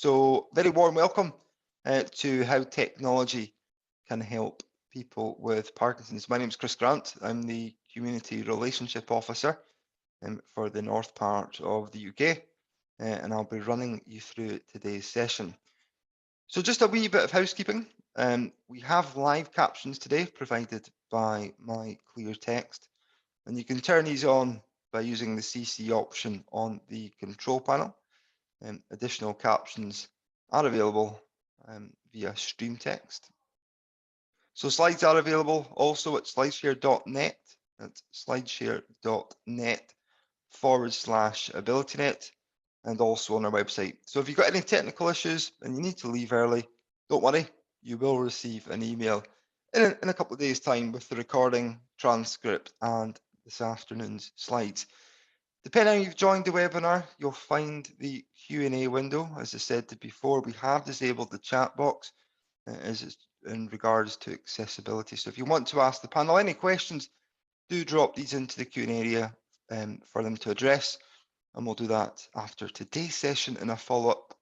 So very warm welcome to how technology can help people with Parkinson's. My name is Chris Grant. I'm the Community Relationship Officer for the north part of the UK, and I'll be running you through today's session. So just a wee bit of housekeeping. We have live captions today provided by my clear text, and you can turn these on by using the CC option on the control panel. Additional captions are available via stream text. So slides are available also at slideshare.net. That's slideshare.net/AbilityNet, and also on our website. So if you've got any technical issues and you need to leave early, don't worry, you will receive an email in a couple of days' time with the recording, transcript, and this afternoon's slides. Depending on how you've joined the webinar, you'll find the Q&A window. As I said before, we have disabled the chat box as in regards to accessibility. So if you want to ask the panel any questions, do drop these into the Q&A area for them to address, and we'll do that after today's session in a follow-up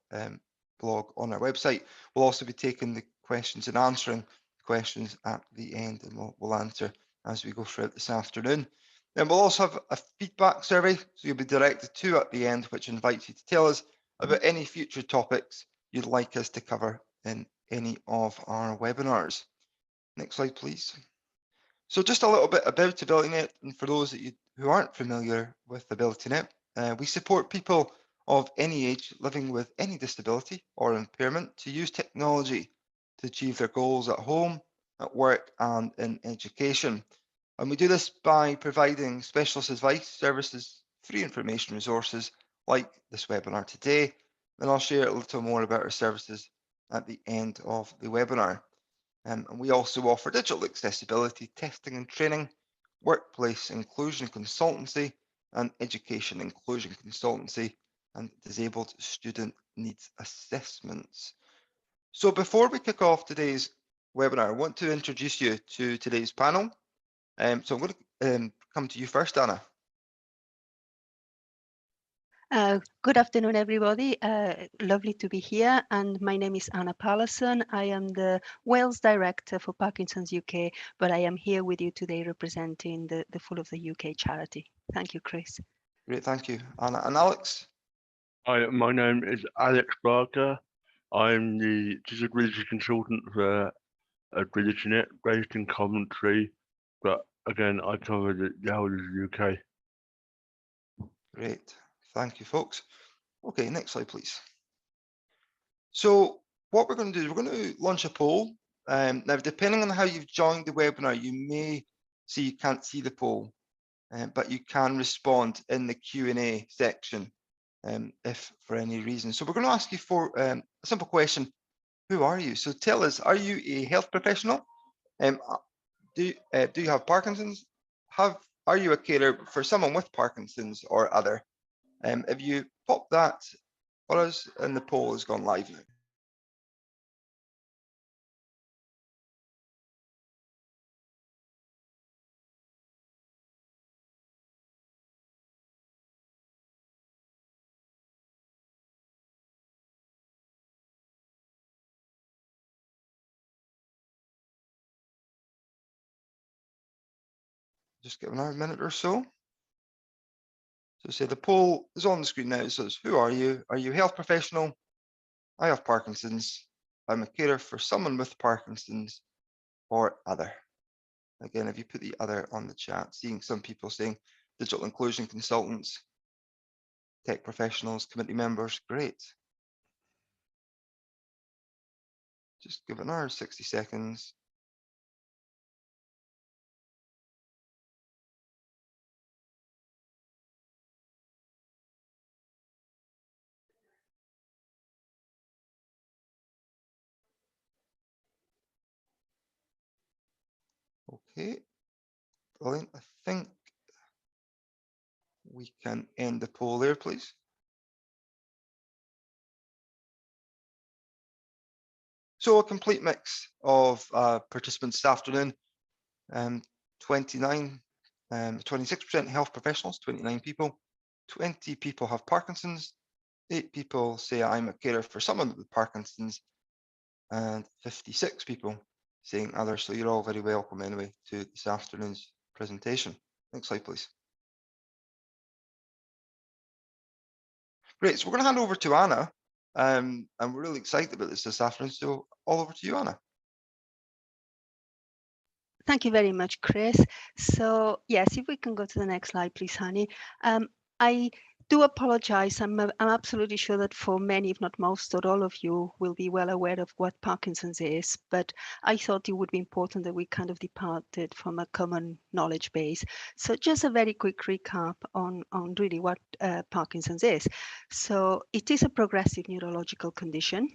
blog on our website. We'll also be taking the questions and answering questions at the end, and we'll answer as we go throughout this afternoon. Then we'll also have a feedback survey, so you'll be directed to at the end, which invites you to tell us about any future topics you'd like us to cover in any of our webinars. Next slide, please. So just a little bit about AbilityNet, and for those of you who aren't familiar with AbilityNet, we support people of any age living with any disability or impairment to use technology to achieve their goals at home, at work, and in education. And we do this by providing specialist advice, services, free information resources like this webinar today. And I'll share a little more about our services at the end of the webinar. And we also offer digital accessibility, testing and training, workplace inclusion consultancy, and education inclusion consultancy, and disabled student needs assessments. So before we kick off today's webinar, I want to introduce you to today's panel. So I'm going to come to you first, Anna. Good afternoon, everybody. Lovely to be here. And my name is Anna Palazon. I am the Wales Director for Parkinsons UK, but I am here with you today representing the full of the UK charity. Thank you, Chris. Great, thank you, Anna. And Alex? Hi, my name is Alex Barker. I'm the disability consultant for AbilityNet based in Coventry, but again, I cover the whole of the UK. Great, thank you, folks. Okay, next slide, please. So what we're going to do is we're going to launch a poll. Now, depending on how you've joined the webinar, you may see you can't see the poll, but you can respond in the Q&A section if for any reason. So we're going to ask you for a simple question. Who are you? So tell us, are you a health professional? Do you have Parkinson's? Are you a carer for someone with Parkinson's or other? If you pop that for us, and the poll has gone live now. Just give another minute or so. So say the poll is on the screen now. It says, who are you? Are you a health professional? I have Parkinson's. I'm a carer for someone with Parkinson's or other. Again, if you put the other on the chat, seeing some people saying digital inclusion consultants, tech professionals, committee members, great. Just give it another 60 seconds. Okay, brilliant. I think we can end the poll there, please. So a complete mix of participants this afternoon. 26% health professionals, 29 people. 20 people have Parkinson's, 8 people say I'm a carer for someone with Parkinson's, and 56 people saying others. So you're all very welcome anyway to this afternoon's presentation. Next slide, please. Great, so we're going to hand over to Anna, and we're really excited about this afternoon. So all over to you, Anna. Thank you very much, Chris. So yes, if we can go to the next slide, please, honey. I do apologize. I'm absolutely sure that for many, if not most, or all of you will be well aware of what Parkinson's is, but I thought it would be important that we kind of departed from a common knowledge base. So just a very quick recap on really what Parkinson's is. So it is a progressive neurological condition.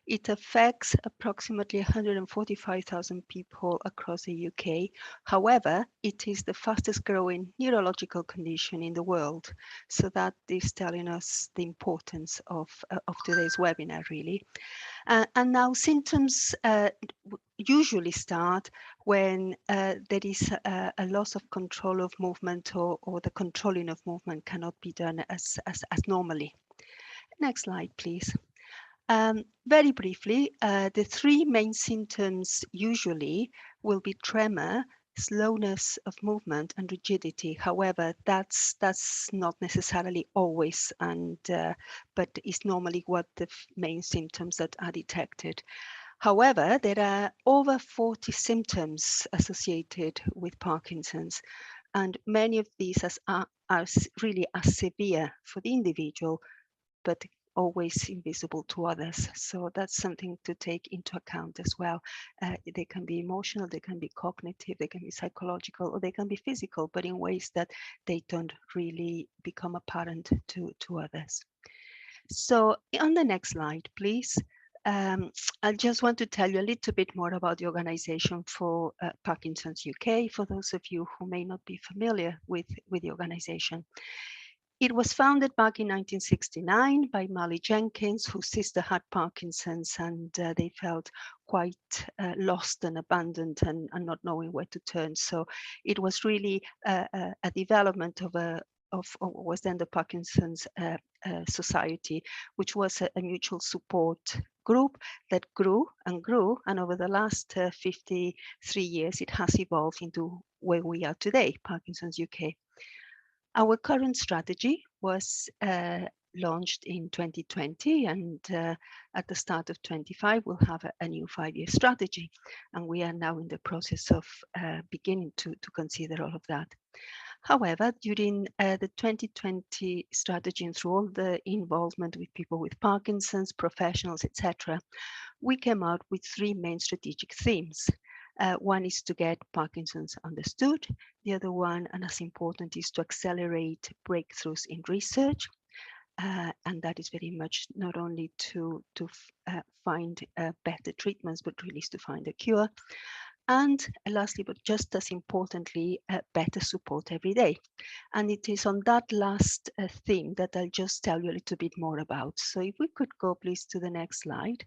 It affects approximately 145,000 people across the UK. However, it is the fastest growing neurological condition in the world. So that is telling us the importance of today's webinar, really. And now symptoms usually start when there is a loss of control of movement, or the controlling of movement cannot be done as normally. Next slide, please. Very briefly, the three main symptoms usually will be tremor, slowness of movement, and rigidity. However, that's not necessarily always, but is normally what the main symptoms that are detected. However, there are over 40 symptoms associated with Parkinson's, and many of these are really as severe for the individual, but always invisible to others. So that's something to take into account as well. They can be emotional, they can be cognitive, they can be psychological, or they can be physical, but in ways that they don't really become apparent to others. So on the next slide, please. I just want to tell you a little bit more about the organization for Parkinsons UK, for those of you who may not be familiar with the organization. It was founded back in 1969 by Molly Jenkins, whose sister had Parkinson's, and they felt quite lost and abandoned and not knowing where to turn. So it was really a development of what was then the Parkinson's Society, which was a mutual support group that grew and grew. And over the last 53 years, it has evolved into where we are today, Parkinsons UK. Our current strategy was launched in 2020, and at the start of 25, we'll have a new 5-year strategy. And we are now in the process of beginning to consider all of that. However, during the 2020 strategy and through all the involvement with people with Parkinson's, professionals, etc., we came out with 3 main strategic themes. One is to get Parkinson's understood. The other one, and as important, is to accelerate breakthroughs in research. And that is very much not only to find better treatments, but really is to find a cure. And lastly, but just as importantly, better support every day. And it is on that last theme that I'll just tell you a little bit more about. So if we could go please to the next slide.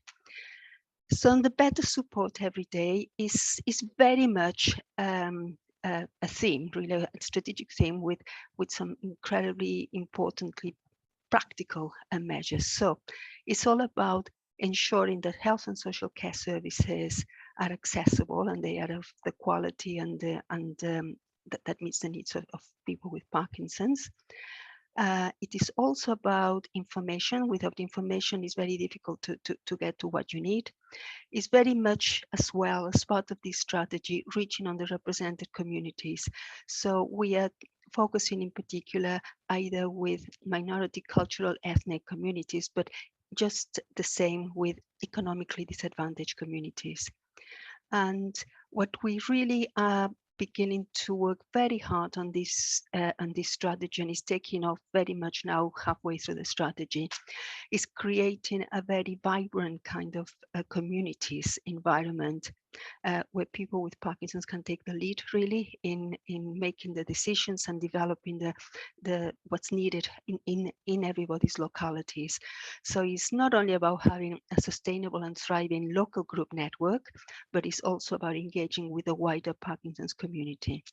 So the better support every day is very much a theme, really a strategic theme with some incredibly importantly practical measures. So it's all about ensuring that health and social care services are accessible and they are of the quality and that meets the needs of people with Parkinson's. It is also about information. Without information, it's very difficult to get to what you need. It's very much as well as part of this strategy, reaching underrepresented communities. So we are focusing in particular either with minority, cultural, ethnic communities, but just the same with economically disadvantaged communities. And what we really are beginning to work very hard on this strategy, and is taking off very much now halfway through the strategy, is creating a very vibrant kind of communities environment where people with Parkinson's can take the lead really in making the decisions and developing the what's needed in everybody's localities. So it's not only about having a sustainable and thriving local group network, but it's also about engaging with the wider Parkinson's community.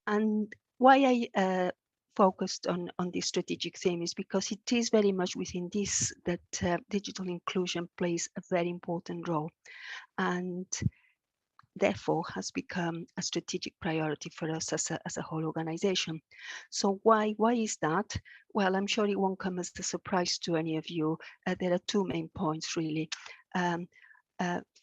And why I focused on this strategic theme is because it is very much within this that digital inclusion plays a very important role, and therefore has become a strategic priority for us as a whole organization. So why is that? Well, I'm sure it won't come as a surprise to any of you. There are two main points really.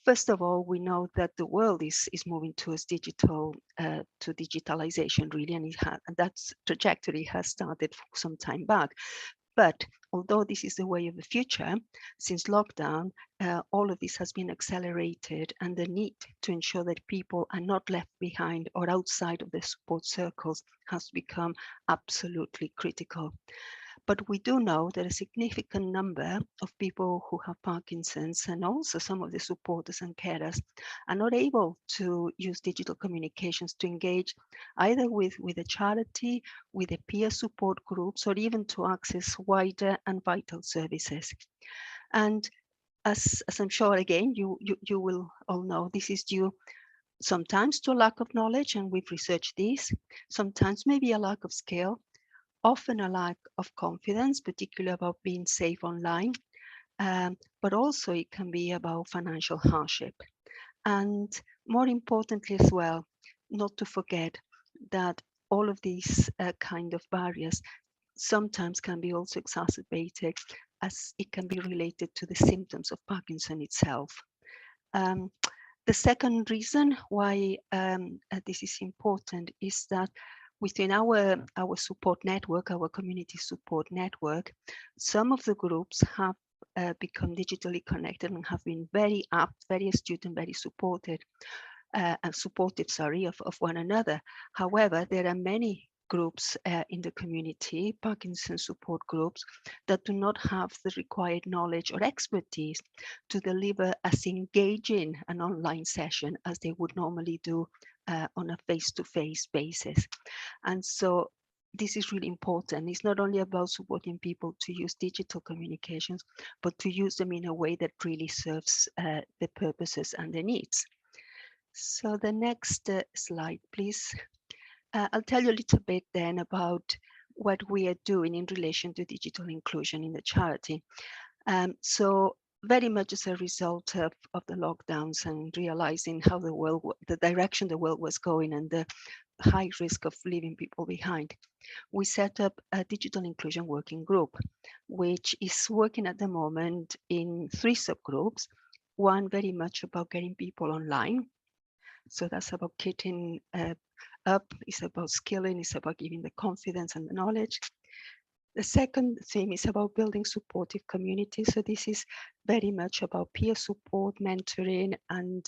First of all, we know that the world is moving towards digital, to digitalization really, and that trajectory has started some time back. But although this is the way of the future, since lockdown, all of this has been accelerated, and the need to ensure that people are not left behind or outside of the support circles has become absolutely critical. But we do know that a significant number of people who have Parkinson's, and also some of the supporters and carers, are not able to use digital communications to engage either with a charity, with the peer support groups, or even to access wider and vital services. And as I'm sure, again, you will all know, this is due sometimes to a lack of knowledge, and we've researched this, sometimes maybe a lack of skill, often a lack of confidence, particularly about being safe online, but also it can be about financial hardship. And more importantly as well, not to forget that all of these kind of barriers sometimes can be also exacerbated, as it can be related to the symptoms of Parkinson itself. The second reason why this is important is that within our support network, our community support network, some of the groups have become digitally connected and have been very apt, very astute, and very supportive of one another. However, there are many groups in the community, Parkinson support groups, that do not have the required knowledge or expertise to deliver as engaging an online session as they would normally do on a face-to-face basis. And so this is really important. It's not only about supporting people to use digital communications, but to use them in a way that really serves the purposes and the needs. So the next slide, please. I'll tell you a little bit then about what we are doing in relation to digital inclusion in the charity. So very much as a result of the lockdowns and realizing how the direction the world was going and the high risk of leaving people behind, we set up a digital inclusion working group, which is working at the moment in 3 subgroups. One very much about getting people online. So that's about kitting up, it's about skilling, it's about giving the confidence and the knowledge. The second theme is about building supportive communities. So this is very much about peer support, mentoring, and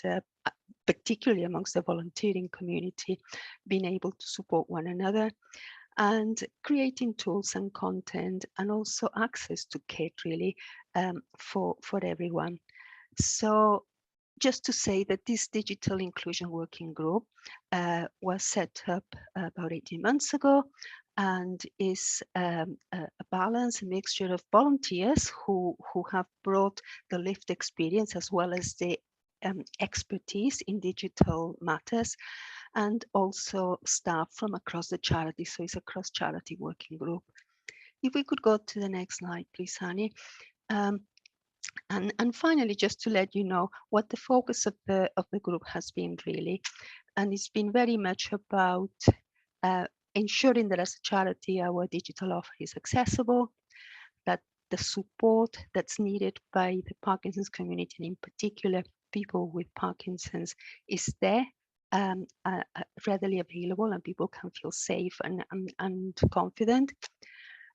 particularly amongst the volunteering community, being able to support one another, and creating tools and content, and also access to kit really for everyone. So just to say that this digital inclusion working group was set up about 18 months ago, and is a balance, a mixture of volunteers who have brought the lived experience as well as the expertise in digital matters, and also staff from across the charity. So it's a cross-charity working group. If we could go to the next slide, please, Hani. And finally, just to let you know what the focus of the group has been really, and it's been very much about ensuring that as a charity our digital offer is accessible, that the support that's needed by the Parkinson's community, and in particular people with Parkinson's, is there, readily available, and people can feel safe and confident.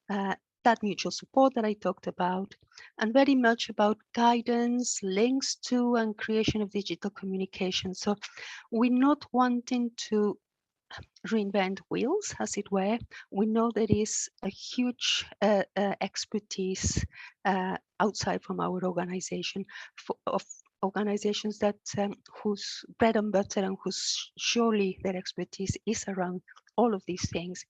That mutual support that I talked about, and very much about guidance, links to, and creation of digital communication. So we're not wanting to reinvent wheels, as it were. We know there is a huge expertise outside from our organization of organizations that whose bread and butter and whose surely their expertise is around all of these things.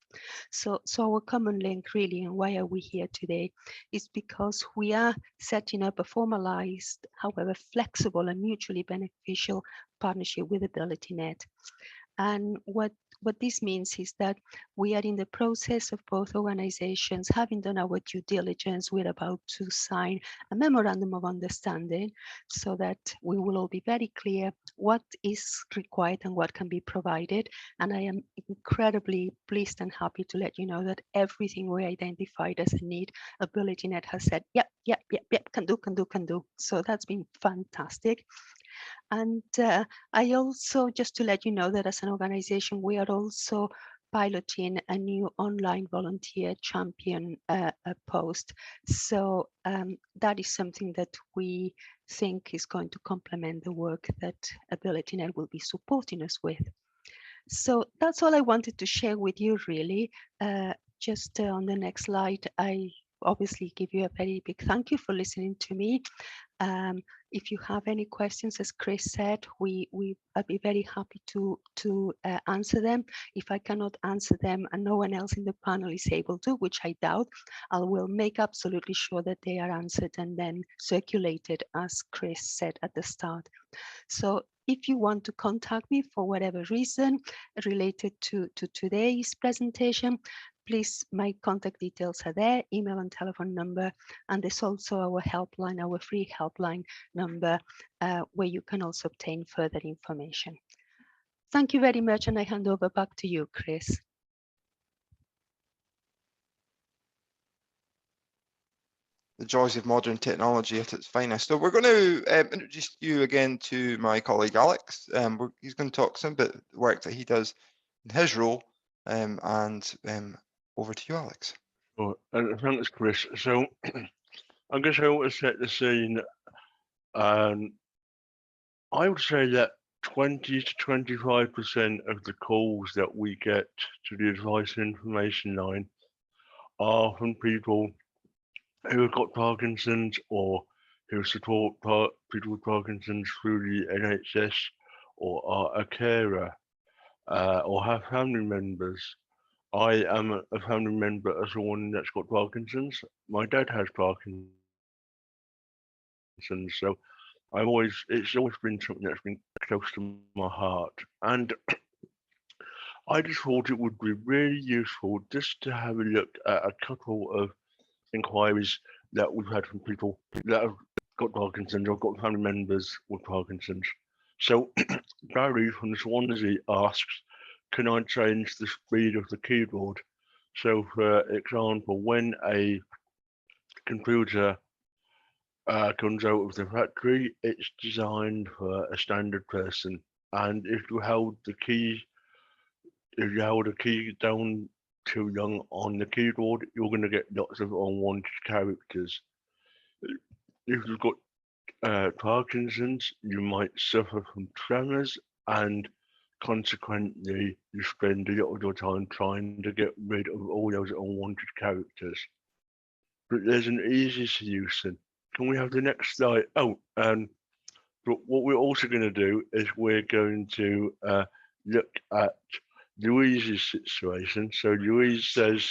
So our common link really, and why are we here today, is because we are setting up a formalized, however flexible and mutually beneficial partnership with AbilityNet. And what What this means is that we are in the process of both organizations having done our due diligence. We're about to sign a memorandum of understanding so that we will all be very clear what is required and what can be provided. And I am incredibly pleased and happy to let you know that everything we identified as a need, AbilityNet has said, yep, can do. So that's been fantastic. And I also, just to let you know that as an organization, we are also piloting a new online volunteer champion post. So that is something that we think is going to complement the work that AbilityNet will be supporting us with. So that's all I wanted to share with you, really. Just on the next slide, I obviously give you a very big thank you for listening to me. If you have any questions, as Chris said, I'd be very happy to answer them. If I cannot answer them and no one else in the panel is able to, which I doubt, I will make absolutely sure that they are answered and then circulated, as Chris said at the start. So if you want to contact me for whatever reason related to today's presentation, please, my contact details are there, email and telephone number, and there's also our helpline, our free helpline number, where you can also obtain further information. Thank you very much, and I hand over back to you, Chris. The joys of modern technology at its finest. So we're going to introduce you again to my colleague Alex. He's going to talk some bit the work that he does in his role, and over to you, Alex. Oh, and thanks, Chris. So I guess I want to set the scene. I would say that 20 to 25% of the calls that we get to the advice and information line are from people who have got Parkinson's or who support people with Parkinson's through the NHS or are a carer or have family members. I am a family member of someone that's got Parkinson's. My dad has Parkinson's, so it's always been something that's been close to my heart. And I just thought it would be really useful just to have a look at a couple of inquiries that we've had from people that have got Parkinson's or got family members with Parkinson's. So Barry from Swansea asks, can I change the speed of the keyboard? So for example, when a computer comes out of the factory, it's designed for a standard person. And if you hold the key down too long on the keyboard, you're going to get lots of unwanted characters. If you've got Parkinson's, you might suffer from tremors, and consequently, you spend a lot of your time trying to get rid of all those unwanted characters. But there's an easy solution. Can we have the next slide? Oh, but what we're also going to do is we're going to look at Louise's situation. So Louise says,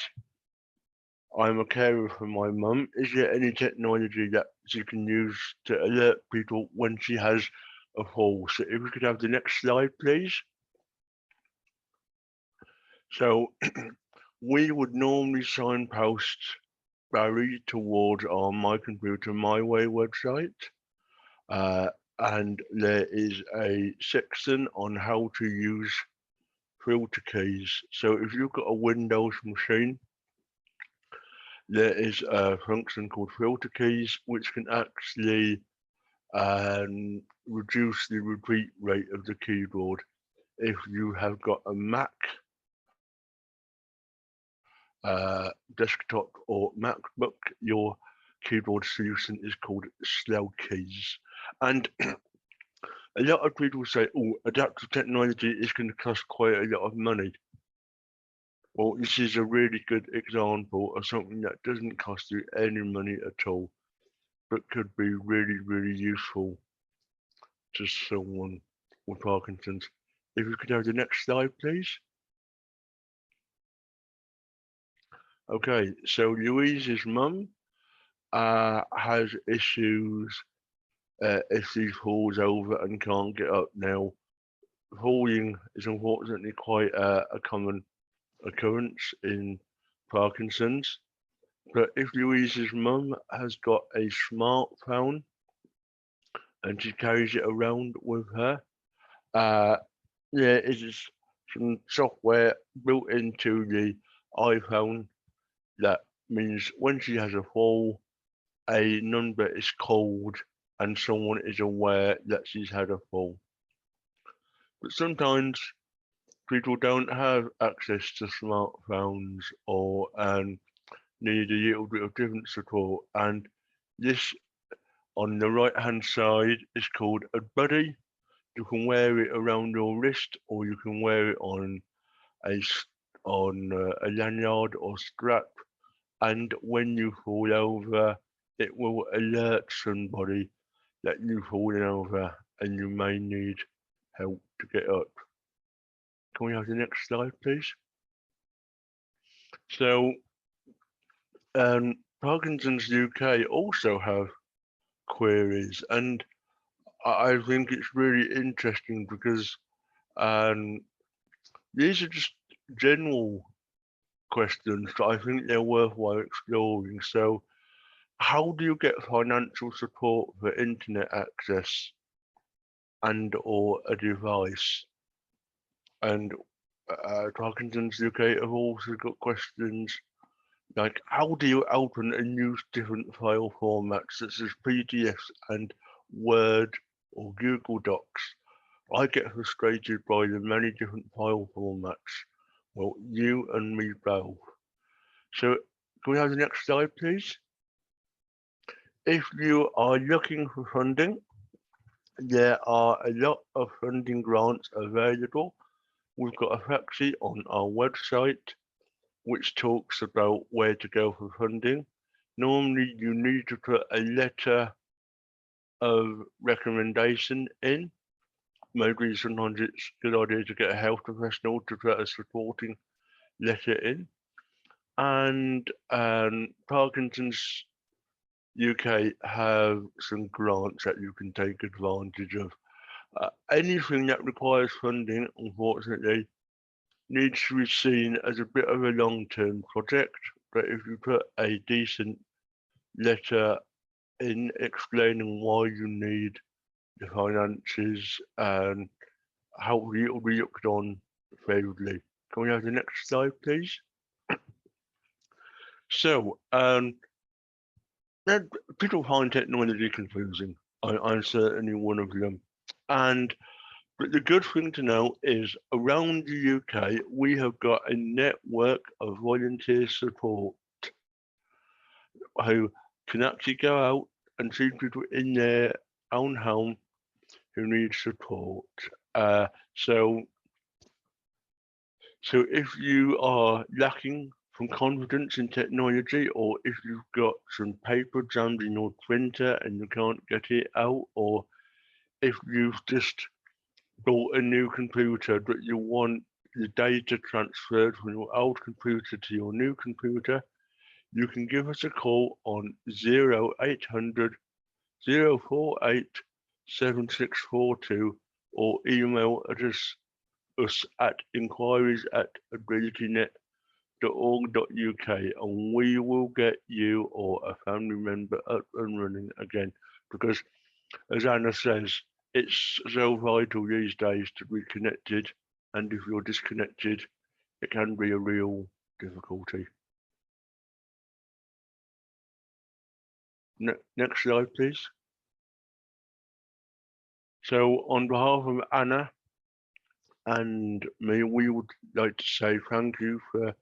I'm a carer for my mum. Is there any technology that she can use to alert people when she has a fall? So if we could have the next slide, please. So we would normally signpost Barry towards our My Computer My Way website. And there is a section on how to use filter keys. So if you've got a Windows machine, there is a function called filter keys, which can actually reduce the repeat rate of the keyboard. If you have got a Mac, desktop or MacBook, your keyboard solution is called slow keys. And a lot of people say, oh, adaptive technology is going to cost quite a lot of money. Well, this is a really good example of something that doesn't cost you any money at all, but could be really, really useful to someone with Parkinson's. If you could have the next slide, please. Okay, so Louise's mum has issues if she falls over and can't get up now. falling is unfortunately quite a common occurrence in Parkinson's. But if Louise's mum has got a smartphone and she carries it around with her, yeah, it is some software built into the iPhone that means when she has a fall, a number is called and someone is aware that she's had a fall. But sometimes people don't have access to smartphones or need a little bit of different support. And this on the right hand side is called a buddy. You can wear it around your wrist or you can wear it on a lanyard or strap. And when you fall over, it will alert somebody that you've fallen over and you may need help to get up. Can we have the next slide, please? So, Parkinsons UK also have queries, and I think it's really interesting because these are just general questions that I think they're worthwhile exploring. So, how do you get financial support for internet access and or a device? And Parkinsons UK have also got questions like, how do you open and use different file formats such as PDFs and Word or Google Docs? I get frustrated by the many different file formats. Well, you and me both. So can we have the next slide, please? If you are looking for funding, there are a lot of funding grants available. We've got a fact sheet on our website which talks about where to go for funding. Normally you need to put a letter of recommendation in. Maybe sometimes it's a good idea to get a health professional to put a supporting letter in. And Parkinsons UK have some grants that you can take advantage of. Anything that requires funding, unfortunately, needs to be seen as a bit of a long-term project. But if you put a decent letter in explaining why you need the finances and how it will be looked on favourably. Can we have the next slide, please? So, people find technology confusing. I'm certainly one of them. But the good thing to know is around the UK, we have got a network of volunteer support who can actually go out and see people in their own home who need support. So if you are lacking from confidence in technology, or if you've got some paper jammed in your printer and you can't get it out, or if you've just bought a new computer but you want the data transferred from your old computer to your new computer, you can give us a call on 0800 048 7642 or email us at inquiries@abilitynet.org.uk and we will get you or a family member up and running again, because as Anna says, it's so vital these days to be connected, and if you're disconnected, it can be a real difficulty. Next slide, please. So on behalf of Anna and me, we would like to say thank you for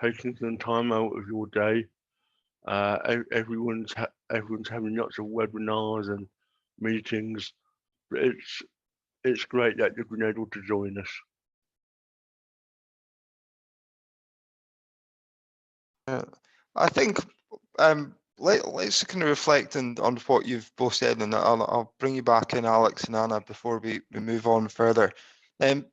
taking some time out of your day. Everyone's having lots of webinars and meetings, but it's great that you've been able to join us. I think let's kind of reflect on what you've both said, and I'll bring you back in, Alex and Anna, before we move on further.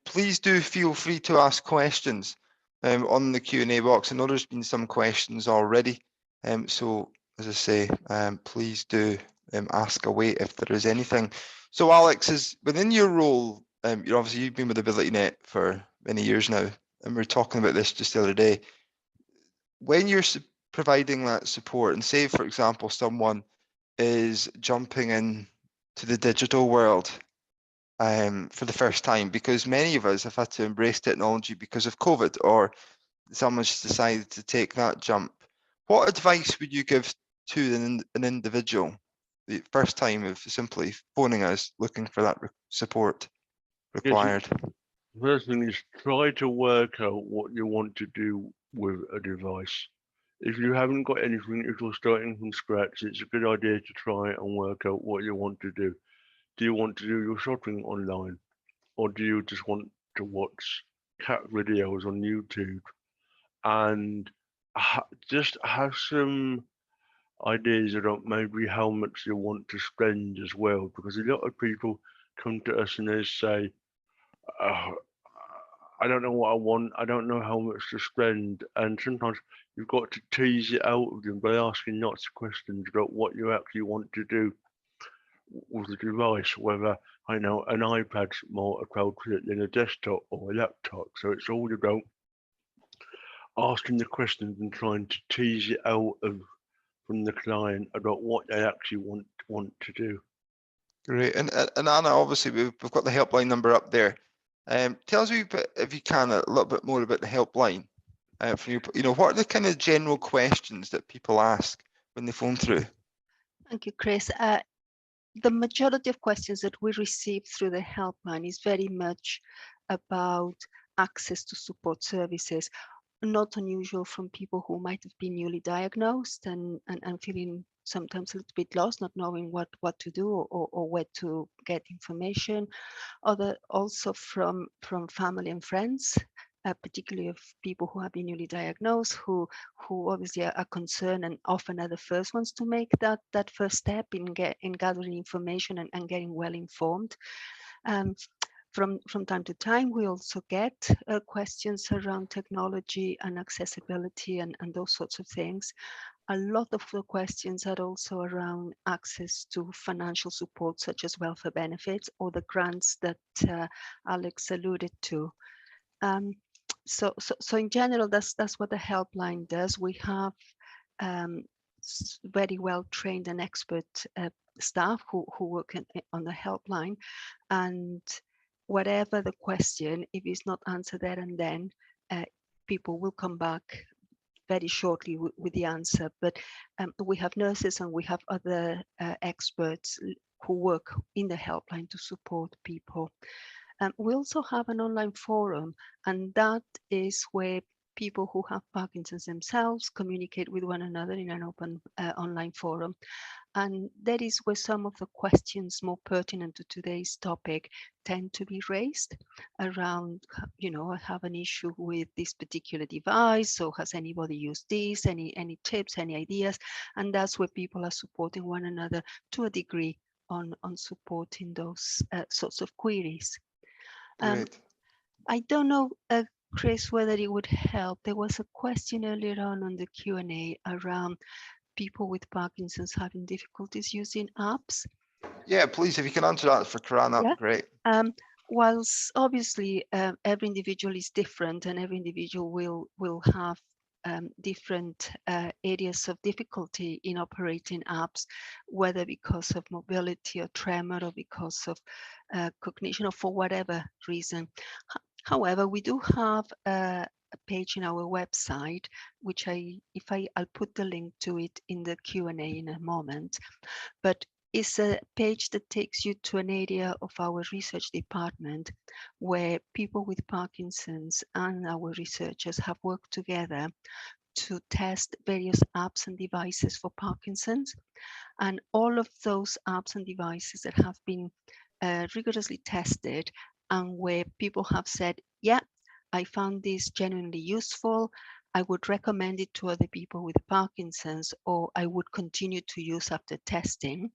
Please do feel free to ask questions on the Q&A box. I know there's been some questions already, so as I say, please do ask away if there is anything. So Alex, is within your role Obviously you've been with AbilityNet for many years now, and we were talking about this just the other day. When you're providing that support, and say, for example, someone is jumping in to the digital world for the first time, because many of us have had to embrace technology because of COVID, or someone's decided to take that jump. What advice would you give to an individual the first time of simply phoning us looking for that support required? First thing is try to work out what you want to do with a device. If you haven't got anything, if you're starting from scratch, it's a good idea to try and work out what you want to do. Do you want to do your shopping online? Or do you just want to watch cat videos on YouTube? And just have some ideas about maybe how much you want to spend as well, because a lot of people come to us and they say, I don't know what I want, I don't know how much to spend, and sometimes you've got to tease it out of them by asking lots of questions about what you actually want to do with the device, whether I know an iPad's more appropriate than a desktop or a laptop. So it's all about asking the questions and trying to tease it out of from the client about what they actually want to do. Great. And Anna, obviously we've got the helpline number up there. Tell us a bit, if you can, a little bit more about the helpline. From your, what are the kind of general questions that people ask when they phone through? Thank you, Chris. The majority of questions that we receive through the helpline is very much about access to support services, not unusual from people who might have been newly diagnosed and feeling sometimes a little bit lost, not knowing what to do or where to get information. Also from family and friends, particularly of people who have been newly diagnosed, who obviously are concerned and often are the first ones to make that first step in gathering information and getting well informed. From time to time, we also get questions around technology and accessibility and those sorts of things. A lot of the questions are also around access to financial support, such as welfare benefits or the grants that Alex alluded to. So in general, that's what the helpline does. We have very well trained and expert staff who work on the helpline, and whatever the question, if it's not answered there and then, people will come back very shortly with the answer. But we have nurses and we have other experts who work in the helpline to support people. We also have an online forum, and that is where people who have Parkinson's themselves communicate with one another in an open online forum. And that is where some of the questions more pertinent to today's topic tend to be raised around, I have an issue with this particular device, so has anybody used this, any tips, any ideas? And that's where people are supporting one another to a degree on supporting those sorts of queries. I don't know, Chris, whether it would help. There was a question earlier on the Q&A around people with Parkinson's having difficulties using apps. Yeah, please, if you can answer that for Karan, that'd be great. Whilst obviously every individual is different and every individual will have different areas of difficulty in operating apps, whether because of mobility or tremor or because of cognition or for whatever reason. However, we do have a page in our website, which I'll put the link to it in the Q&A in a moment, but it's a page that takes you to an area of our research department where people with Parkinson's and our researchers have worked together to test various apps and devices for Parkinson's. And all of those apps and devices that have been rigorously tested and where people have said, yeah, I found this genuinely useful, I would recommend it to other people with Parkinson's, or I would continue to use after testing.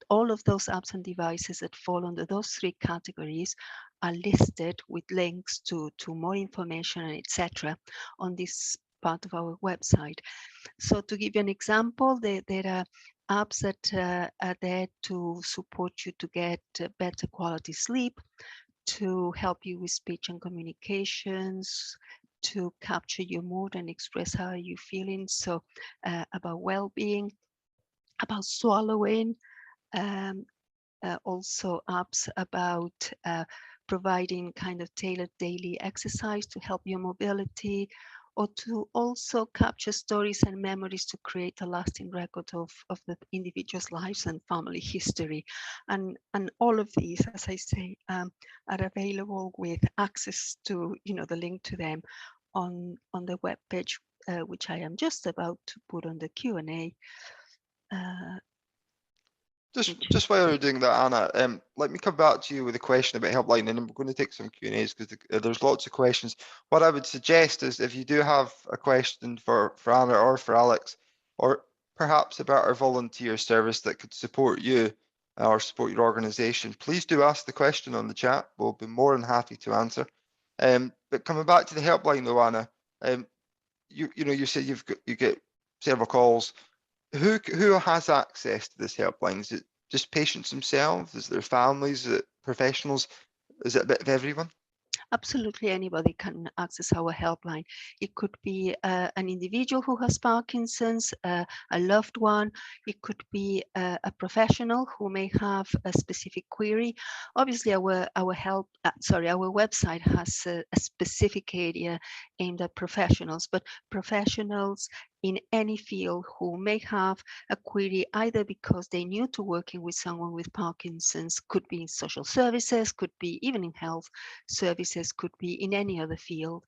All of those apps and devices that fall under those three categories are listed with links to more information, etc., on this part of our website. So to give you an example, there are apps that are there to support you to get better quality sleep, to help you with speech and communications, to capture your mood and express how you're feeling. So about well-being, about swallowing, um, also apps about providing kind of tailored daily exercise to help your mobility, or to also capture stories and memories to create a lasting record of the individual's lives and family history. And all of these, as I say, are available with access to, the link to them on the web page, which I am just about to put on the Q&A. Just while you're doing that, Anna, let me come back to you with a question about Helpline, and then we're going to take some Q&As because there's lots of questions. What I would suggest is if you do have a question for Anna or for Alex, or perhaps about our volunteer service that could support you or support your organisation, please do ask the question on the chat. We'll be more than happy to answer. But coming back to the Helpline, though, Anna, you said you get several calls. Who has access to this helpline? Is it just patients themselves? Is there families? Is it professionals? Is it a bit of everyone? Absolutely anybody can access our helpline. It could be an individual who has Parkinson's, a loved one. It could be a professional who may have a specific query. Obviously, our website has a specific area aimed at professionals, but professionals in any field who may have a query either because they're new to working with someone with Parkinson's, could be in social services, could be even in health services, could be in any other field,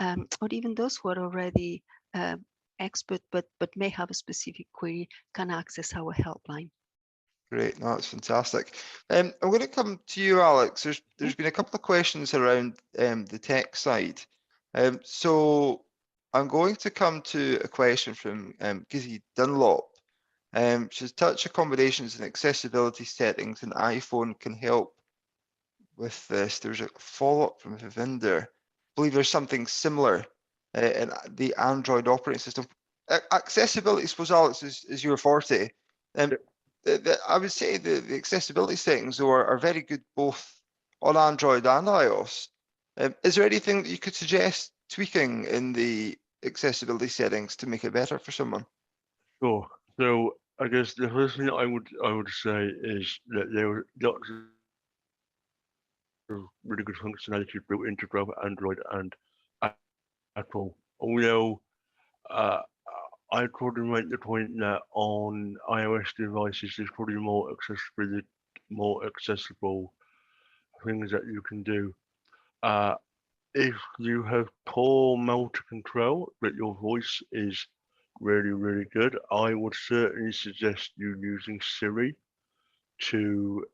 or even those who are already expert but may have a specific query can access our helpline. Great, no, that's fantastic. I'm going to come to you, Alex. There's been a couple of questions around the tech side. So I'm going to come to a question from Gizzy Dunlop. She says, touch accommodations and accessibility settings in iPhone can help with this. There's a follow-up from Vivinder. I believe there's something similar in the Android operating system. Accessibility, I suppose, Alex, is your forte. I would say the accessibility settings are very good both on Android and iOS. Is there anything that you could suggest tweaking in the accessibility settings to make it better for someone? Sure. So I guess the first thing I would say is that there are lots of really good functionality built into both Android and Apple. Although I'd probably make the point that on iOS devices there's probably more accessible things that you can do. If you have poor motor control, but your voice is really, really good, I would certainly suggest you using Siri to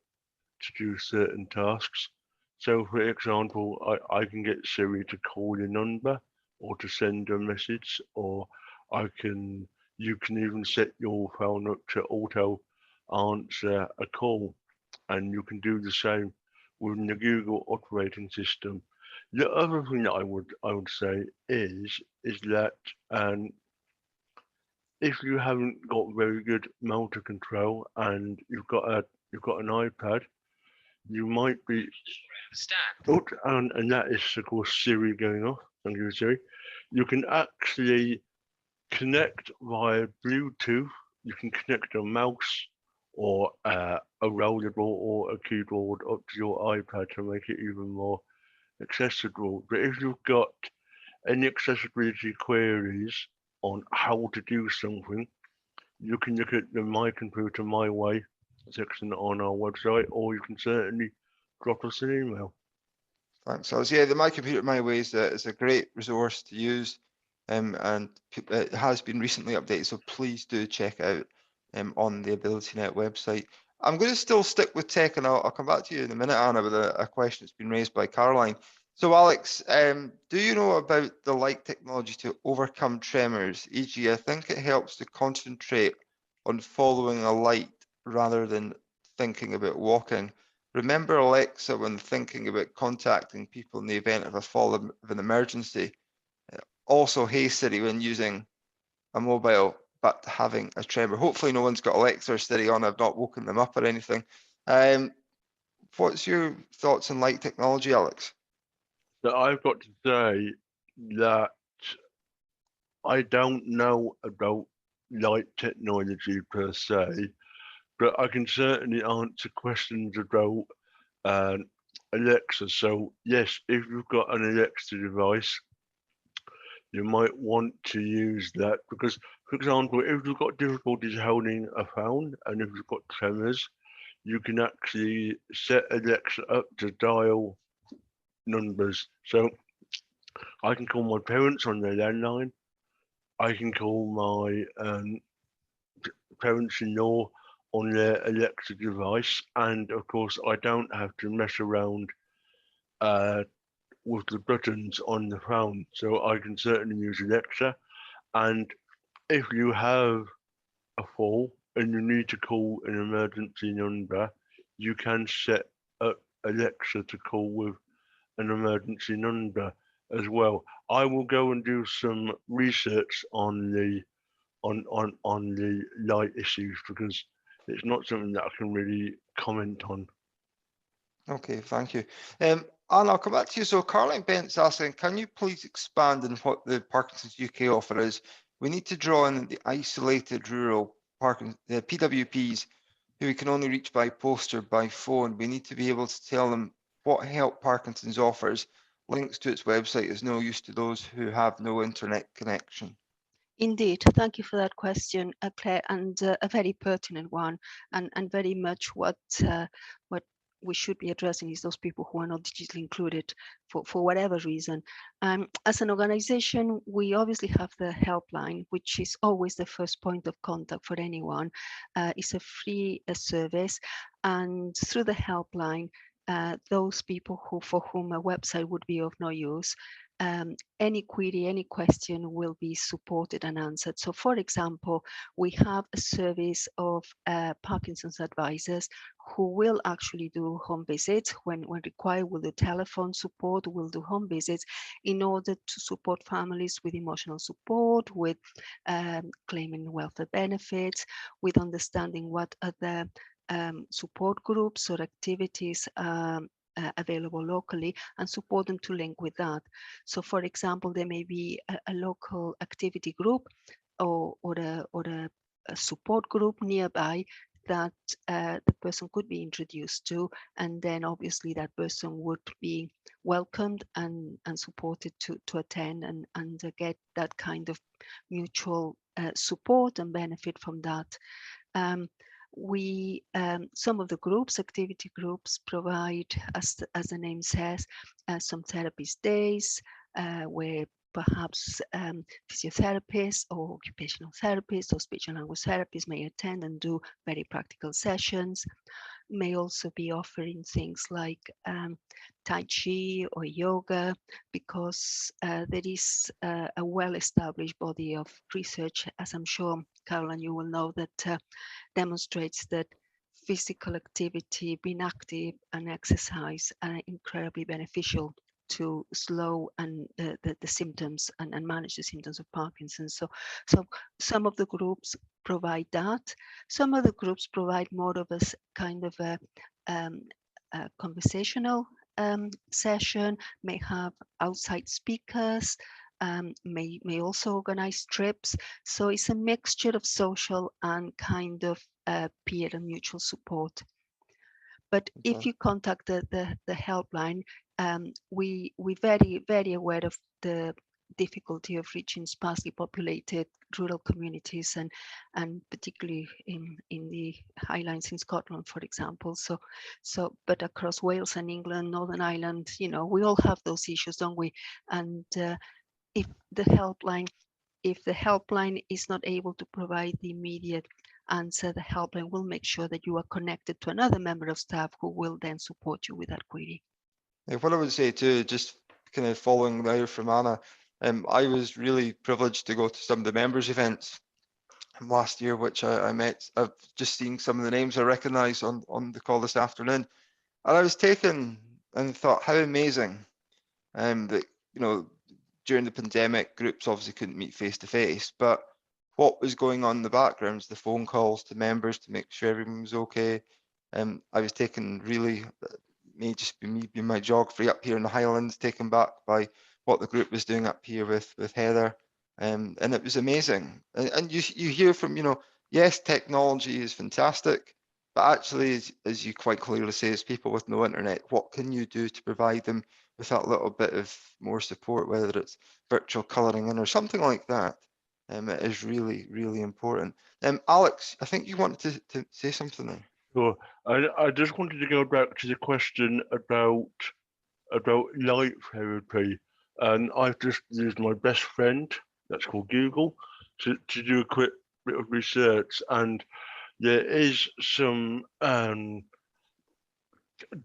do certain tasks. So, for example, I can get Siri to call your number or to send a message, or you can even set your phone up to auto answer a call, and you can do the same within the Google operating system. The other thing that I would say is that if you haven't got very good motor control and you've got an iPad, you might be and that is of course Siri going off. Thank you, Siri. You can actually connect via Bluetooth. You can connect a mouse or a rollable or a keyboard up to your iPad to make it even more accessible. But if you've got any accessibility queries on how to do something, you can look at the My Computer My Way section on our website, or you can certainly drop us an email. Thanks. So yeah, the My Computer My Way is a great resource to use, and it has been recently updated. So please do check out on the AbilityNet website. I'm going to still stick with tech, and I'll come back to you in a minute, Anna, with a question that's been raised by Caroline. So Alex, do you know about the light technology to overcome tremors? E.g., I think it helps to concentrate on following a light rather than thinking about walking. Remember Alexa when thinking about contacting people in the event of a fall of an emergency. Also, Hey Siri when using a mobile but having a tremor. Hopefully no one's got Alexa or Siri on, I've not woken them up or anything. What's your thoughts on light technology, Alex? So I've got to say that I don't know about light technology per se, but I can certainly answer questions about Alexa. So yes, if you've got an Alexa device, you might want to use that because, for example, if you've got difficulties holding a phone and if you've got tremors, you can actually set Alexa up to dial numbers. So I can call my parents on their landline. I can call my parents-in-law on their Alexa device, and of course, I don't have to mess around with the buttons on the phone. So I can certainly use Alexa. And if you have a fall and you need to call an emergency number, you can set up Alexa to call with an emergency number as well. I will go and do some research on the light issues because it's not something that I can really comment on. Okay, thank you. Anne, I'll come back to you. So Caroline Bent's asking, can you please expand on what the Parkinsons UK offer is? We need to draw in the isolated rural PWPs who we can only reach by post or by phone. We need to be able to tell them what help Parkinson's offers. Links to its website is no use to those who have no internet connection. Indeed, thank you for that question, Claire, and a very pertinent one, and very much what we should be addressing is those people who are not digitally included for whatever reason. As an organization, we obviously have the helpline, which is always the first point of contact for anyone. It's a free service, and through the helpline, those people for whom a website would be of no use, any query, any question will be supported and answered. So for example, we have a service of Parkinson's advisors who will actually do home visits when required. Will do telephone support, will do home visits in order to support families with emotional support, with claiming welfare benefits, with understanding what are the support groups or activities available locally, and support them to link with that. So for example, there may be a local activity group or a support group nearby that the person could be introduced to, and then obviously that person would be welcomed and supported to attend and get that kind of mutual support and benefit from that. Some of the groups, activity groups, provide, as the name says, some therapist days where perhaps physiotherapists or occupational therapists or speech and language therapists may attend and do very practical sessions. May also be offering things like Tai Chi or yoga, because there is a well-established body of research, as I'm sure, Caroline, you will know, that demonstrates that physical activity, being active and exercise are incredibly beneficial to slow and the symptoms and manage the symptoms of Parkinson's. So some of the groups provide that. Some of the groups provide more of a kind of a conversational session, may have outside speakers, may also organize trips. So it's a mixture of social and kind of peer and mutual support. But if you contact the helpline, we're very aware of the difficulty of reaching sparsely populated rural communities, and particularly in the Highlands in Scotland, for example. But across Wales and England, Northern Ireland, you know, we all have those issues, don't we? And if the helpline is not able to provide the immediate answer, the helpline will make sure that you are connected to another member of staff who will then support you with that query. What I would say too, just kind of following now from Anna, I was really privileged to go to some of the members events last year, which I met. I've just seen some of the names I recognise on the call this afternoon, and I was taken and thought how amazing that, you know, during the pandemic, groups obviously couldn't meet face to face, but what was going on in the backgrounds, the phone calls to members to make sure everything was okay. I was taken really, may just be me being my geography up here in the Highlands, taken back by what the group was doing up here with Heather. And it was amazing. And you hear from, you know, yes, technology is fantastic, but actually, as you quite clearly say, as people with no internet, what can you do to provide them with that little bit of more support, whether it's virtual colouring in or something like that? It is really, really important. Alex, I think you wanted to say something there. Sure. I just wanted to go back to the question about light therapy, and I've just used my best friend, that's called Google, to do a quick bit of research, and there is some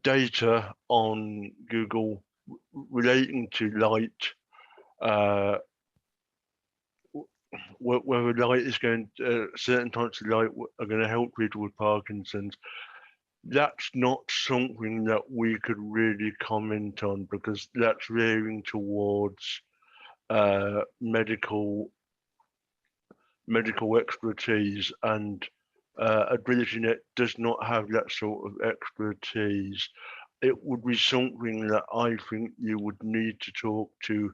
data on Google relating to light, whether light is going to, certain types of light are going to help people with Parkinson's. That's not something that we could really comment on, because that's veering towards medical expertise, and AbilityNet does not have that sort of expertise. It would be something that I think you would need to talk to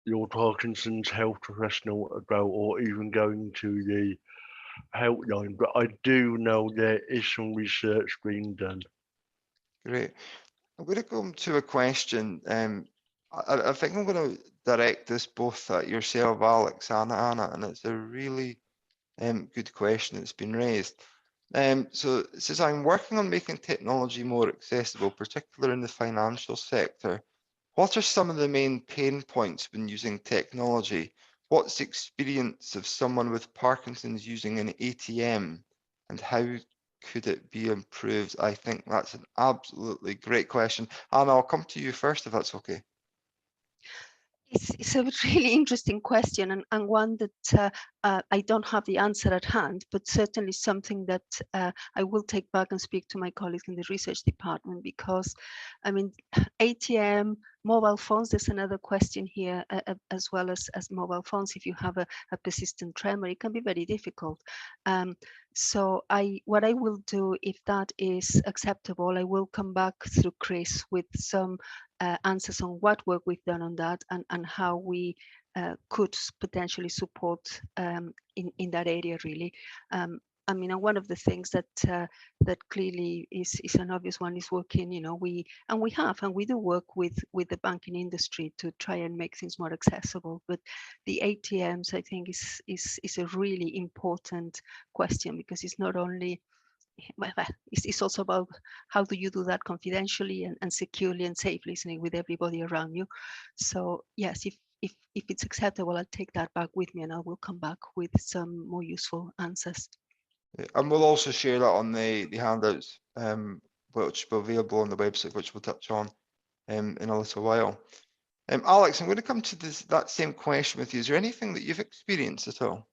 your Parkinson's health professional about, or even going to the helpline. But I do know there is some research being done. Great. I'm going to come to a question. I think I'm going to direct this both at yourself, Alex, and Anna, and it's a really good question that's been raised. So it says, I'm working on making technology more accessible, particularly in the financial sector. What are some of the main pain points when using technology? What's the experience of someone with Parkinson's using an ATM, and how could it be improved? I think that's an absolutely great question. Anna, I'll come to you first if that's okay. It's a really interesting question, and one that I don't have the answer at hand, but certainly something that I will take back and speak to my colleagues in the research department, because I mean, ATM, mobile phones, there's another question here, as well as mobile phones. If you have a persistent tremor, it can be very difficult. So what I will do, if that is acceptable, I will come back through Chris with some answers on what work we've done on that, and how we could potentially support in that area, really. I mean, and one of the things that that clearly is an obvious one is working, you know, we do work with the banking industry to try and make things more accessible. But the ATMs, I think, is a really important question, because it's not only, well, it's also about how do you do that confidentially and securely and safely, listening with everybody around you. So yes, if it's acceptable, I'll take that back with me, and I will come back with some more useful answers. And we'll also share that on the handouts, which will be available on the website, which we'll touch on in a little while. Alex, I'm going to come to that same question with you. Is there anything that you've experienced at all?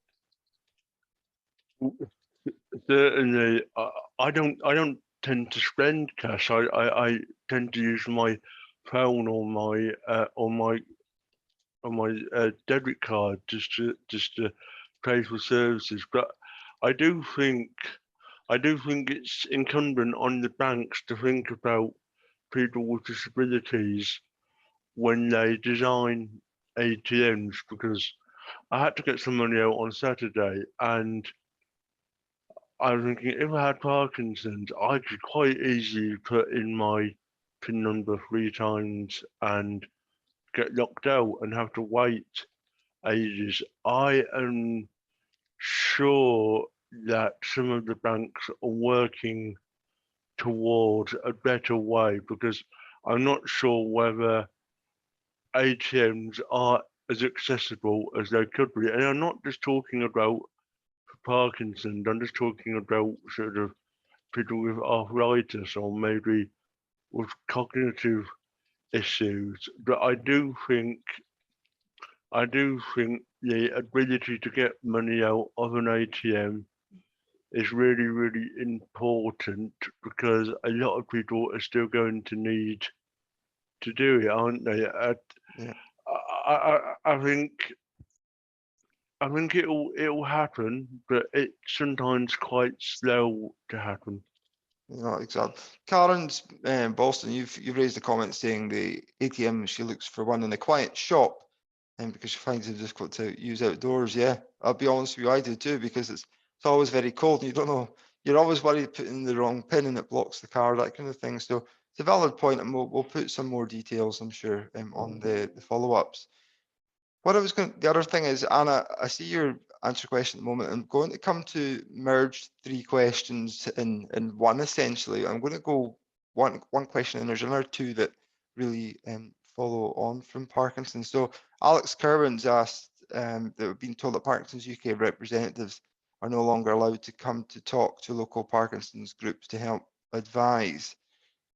Certainly, I don't tend to spend cash. I tend to use my phone or my debit card just to pay for services. But I do think it's incumbent on the banks to think about people with disabilities when they design ATMs, because I had to get some money out on Saturday, and I was thinking, if I had Parkinson's, I could quite easily put in my PIN number 3 times and get locked out and have to wait ages. I am sure that some of the banks are working towards a better way, because I'm not sure whether ATMs are as accessible as they could be. And I'm not just talking about Parkinson's, I'm just talking about sort of people with arthritis or maybe with cognitive issues. But I do think the ability to get money out of an ATM is really, really important, because a lot of people are still going to need to do it, aren't they? Yeah. I think I think it'll happen, but it's sometimes quite slow to happen. No, exactly. Karen's Boston, you've raised a comment saying the ATM, she looks for one in a quiet shop, and because she finds it difficult to use outdoors. Yeah, I'll be honest with you, I do too, because it's always very cold and you don't know, you're always worried putting the wrong pin and it blocks the card, that kind of thing. So it's a valid point, and we'll put some more details, I'm sure, on the follow-ups. What I was going, the other thing is, Anna, I see your answer question at the moment. I'm going to come to merge 3 questions in one, essentially. I'm going to go one question, and there's another 2 that really follow on from Parkinson's. So Alex Kerwin's asked that we've been told that Parkinson's UK representatives are no longer allowed to come to talk to local Parkinson's groups to help advise.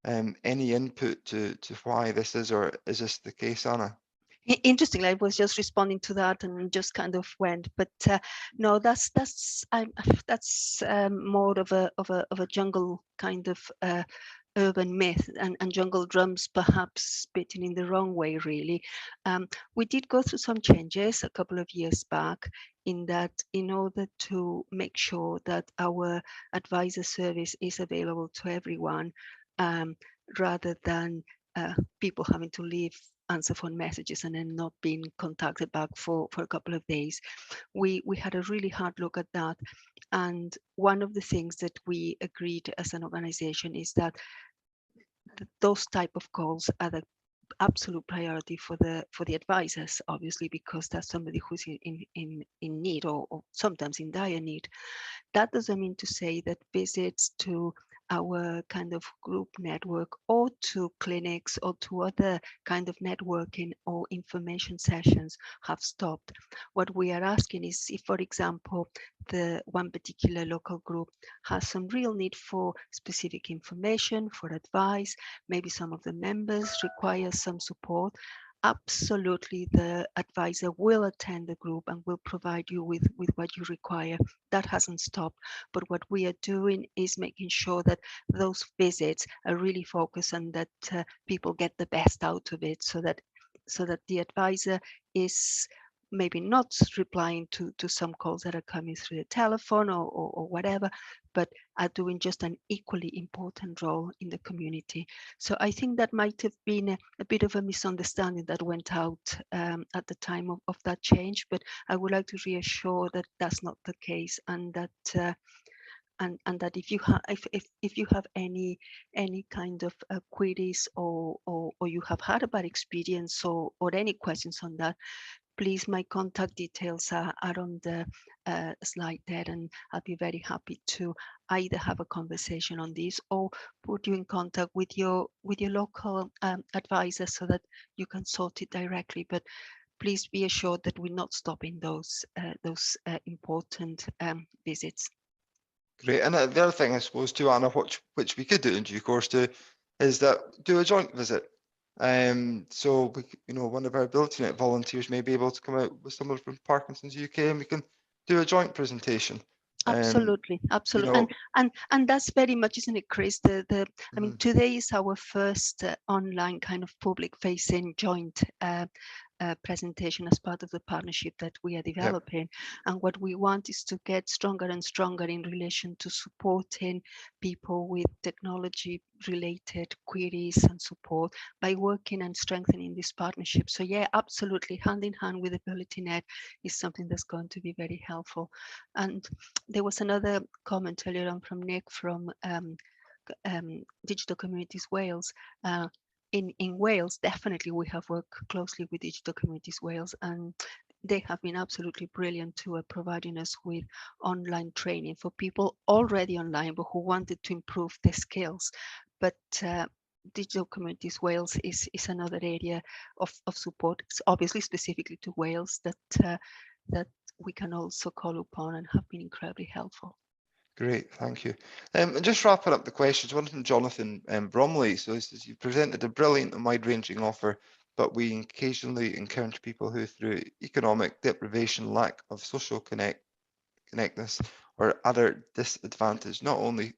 Any input to why this is, or is this the case, Anna? Interestingly, I was just responding to that and just kind of went, but no, that's more of a jungle kind of urban myth, and jungle drums perhaps spitting in the wrong way, really. We did go through some changes a couple of years back, in that in order to make sure that our advisor service is available to everyone, rather than people having to leave answer phone messages and then not being contacted back for a couple of days. We had a really hard look at that. And one of the things that we agreed as an organization is that those type of calls are the absolute priority for the advisors, obviously, because that's somebody who's in need, or sometimes in dire need. That doesn't mean to say that visits to our kind of group network or to clinics or to other kind of networking or information sessions have stopped. What we are asking is if, for example, the one particular local group has some real need for specific information, for advice, maybe some of the members require some support, absolutely the advisor will attend the group and will provide you with what you require. That hasn't stopped. But what we are doing is making sure that those visits are really focused and that people get the best out of it, so that the advisor is maybe not replying to some calls that are coming through the telephone or whatever, but are doing just an equally important role in the community. So I think that might have been a bit of a misunderstanding that went out at the time of that change, but I would like to reassure that that's not the case, and that and that if you have if you have any kind of queries or you have had a bad experience or any questions on that, please, my contact details are on the slide there, and I'll be very happy to either have a conversation on this or put you in contact with your local advisor so that you can sort it directly. But please be assured that we're not stopping those important visits. Great. And the other thing, I suppose, too, Anna, which we could do in due course too, is that do a joint visit. So we, one of our AbilityNet volunteers may be able to come out with someone from Parkinsons UK, and we can do a joint presentation. Absolutely, absolutely, and that's very much, isn't it, Chris? I mean, today is our first online kind of public-facing joint presentation as part of the partnership that we are developing. Yep. And what we want is to get stronger and stronger in relation to supporting people with technology related queries and support by working and strengthening this partnership. So yeah, absolutely, hand in hand with AbilityNet is something that's going to be very helpful. And there was another comment earlier on from Nick from Digital Communities Wales. In Wales, definitely we have worked closely with Digital Communities Wales, and they have been absolutely brilliant to providing us with online training for people already online but who wanted to improve their skills. But Digital Communities Wales is another area of support. It's obviously specifically to Wales that we can also call upon and have been incredibly helpful. Great, thank you. And just wrapping up the questions, one from Jonathan Bromley. So he says, you presented a brilliant and wide-ranging offer, but we occasionally encounter people who, through economic deprivation, lack of social connectedness, or other disadvantage, not only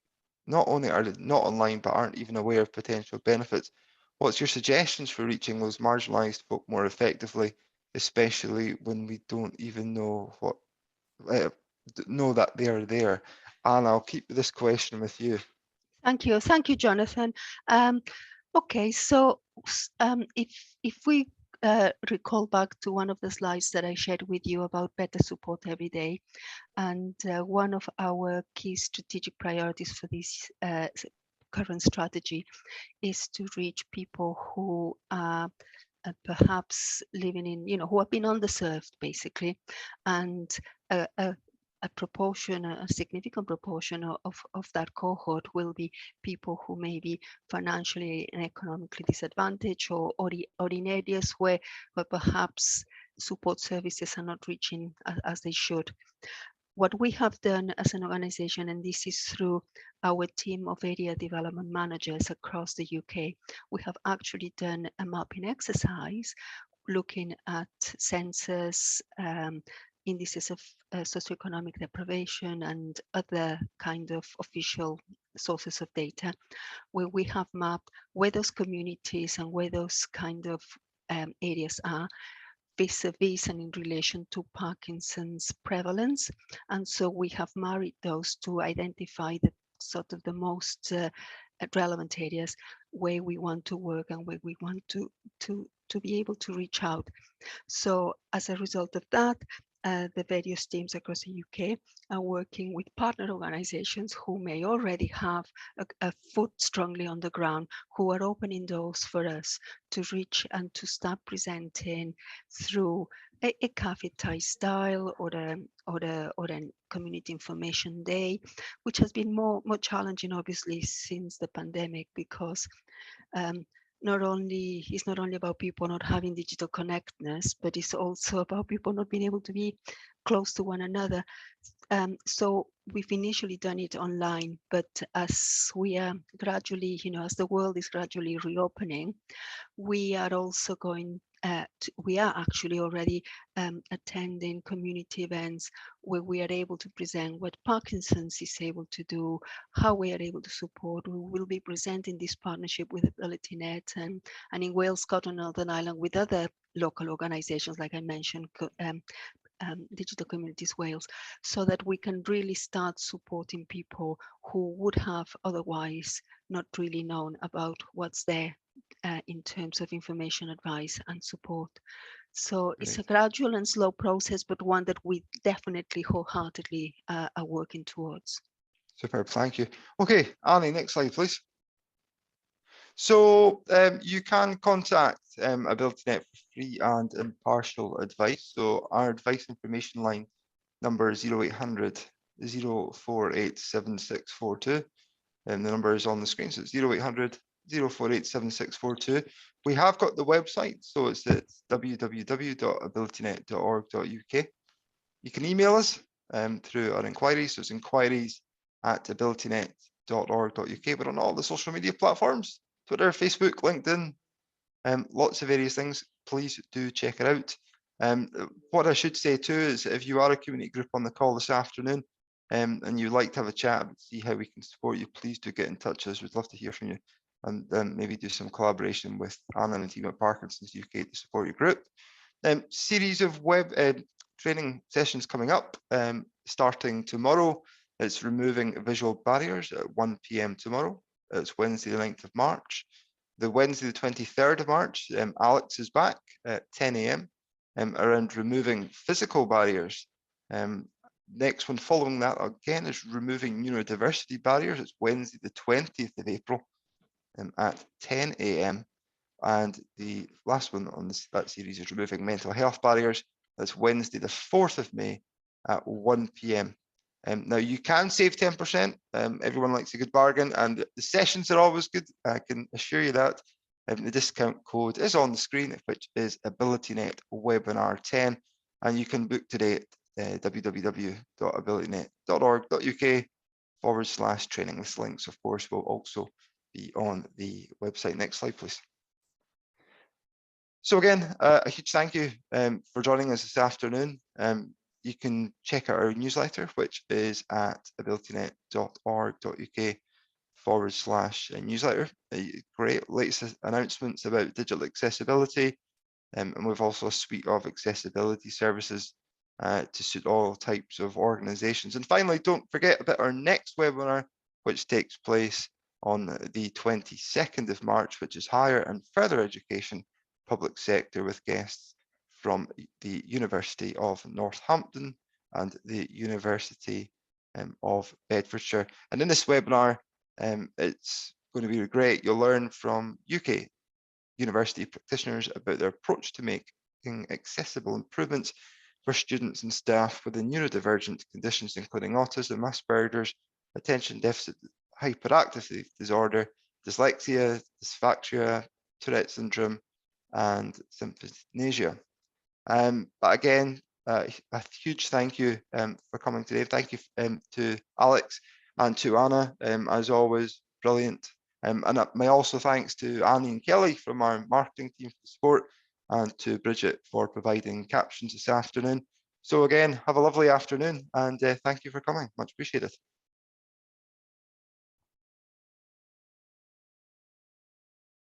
are they not online, but aren't even aware of potential benefits. What's your suggestions for reaching those marginalised folk more effectively? especially when we don't even know know that they are there. And I'll keep this question with you. Thank you, Jonathan. Okay, so if we recall back to one of the slides that I shared with you about better support every day, and one of our key strategic priorities for this current strategy is to reach people who are perhaps living in, who have been underserved, basically, and a proportion, a significant proportion of that cohort will be people who may be financially and economically disadvantaged, or in areas where perhaps support services are not reaching as they should. What we have done as an organization, and this is through our team of area development managers across the UK, we have actually done a mapping exercise looking at census, indices of socioeconomic deprivation, and other kind of official sources of data, where we have mapped where those communities and where those kind of areas are vis-a-vis and in relation to Parkinson's prevalence. And so we have married those to identify the sort of the most relevant areas where we want to work and where we want to be able to reach out. So as a result of that, the various teams across the UK are working with partner organizations who may already have a foot strongly on the ground, who are opening doors for us to reach and to start presenting through a cafe tie style or a community information day, which has been more challenging, obviously, since the pandemic, because it's not only about people not having digital connectedness, but it's also about people not being able to be close to one another. So we've initially done it online, but as we are gradually, as the world is gradually reopening, we are also we are actually already attending community events where we are able to present what Parkinson's is able to do, how we are able to support. We will be presenting this partnership with AbilityNet and in Wales, Scotland, Northern Ireland with other local organizations, like I mentioned, Digital Communities Wales, so that we can really start supporting people who would have otherwise not really known about what's there in terms of information, advice and support. So it's a gradual and slow process, but one that we definitely wholeheartedly are working towards. Superb, thank you. Okay, Annie, next slide, please. So you can contact AbilityNet for free and impartial advice. So our advice information line number is 0800 048 7642. And the number is on the screen, so it's 0800 048 7642. We have got the website, so it's at www.abilitynet.org.uk. You can email us through our inquiries, so it's inquiries@abilitynet.org.uk. We're on all the social media platforms, Twitter, Facebook, LinkedIn, lots of various things. Please do check it out. What I should say too is if you are a community group on the call this afternoon, and you'd like to have a chat and see how we can support you, please do get in touch with us. We'd love to hear from you, and maybe do some collaboration with Anna and the team at Parkinsons UK to support your group. Series of web training sessions coming up, starting tomorrow. It's removing visual barriers at 1 p.m. tomorrow. It's Wednesday, the 9th of March. The Wednesday, the 23rd of March, Alex is back at 10 a.m. Around removing physical barriers. Next one following that again is removing neurodiversity barriers. It's Wednesday, the 20th of April at 10 a.m. And the last one on that series is removing mental health barriers. That's Wednesday, the 4th of May at 1 p.m. Now you can save 10%. Everyone likes a good bargain, and the sessions are always good. I can assure you that. The discount code is on the screen, which is AbilityNet Webinar 10, and you can book today at www.abilitynet.org.uk/training. This links, of course, will also be on the website. Next slide, please. So again, a huge thank you for joining us this afternoon. You can check out our newsletter, which is at abilitynet.org.uk/newsletter. Great latest announcements about digital accessibility, and we've also a suite of accessibility services to suit all types of organisations. And finally, don't forget about our next webinar, which takes place on the 22nd of March, which is Higher and Further Education Public Sector, with guests from the University of Northampton and the University of Bedfordshire. And in this webinar, it's going to be great. You'll learn from UK university practitioners about their approach to making accessible improvements for students and staff with neurodivergent conditions, including autism, Asperger's, attention deficit hyperactivity disorder, dyslexia, dysphagia, Tourette syndrome, and symphonasia. But again, a huge thank you for coming today. Thank you to Alex and to Anna, as always, brilliant. And my also thanks to Annie and Kelly from our marketing team for support, and to Bridget for providing captions this afternoon. So again, have a lovely afternoon, and thank you for coming. Much appreciated.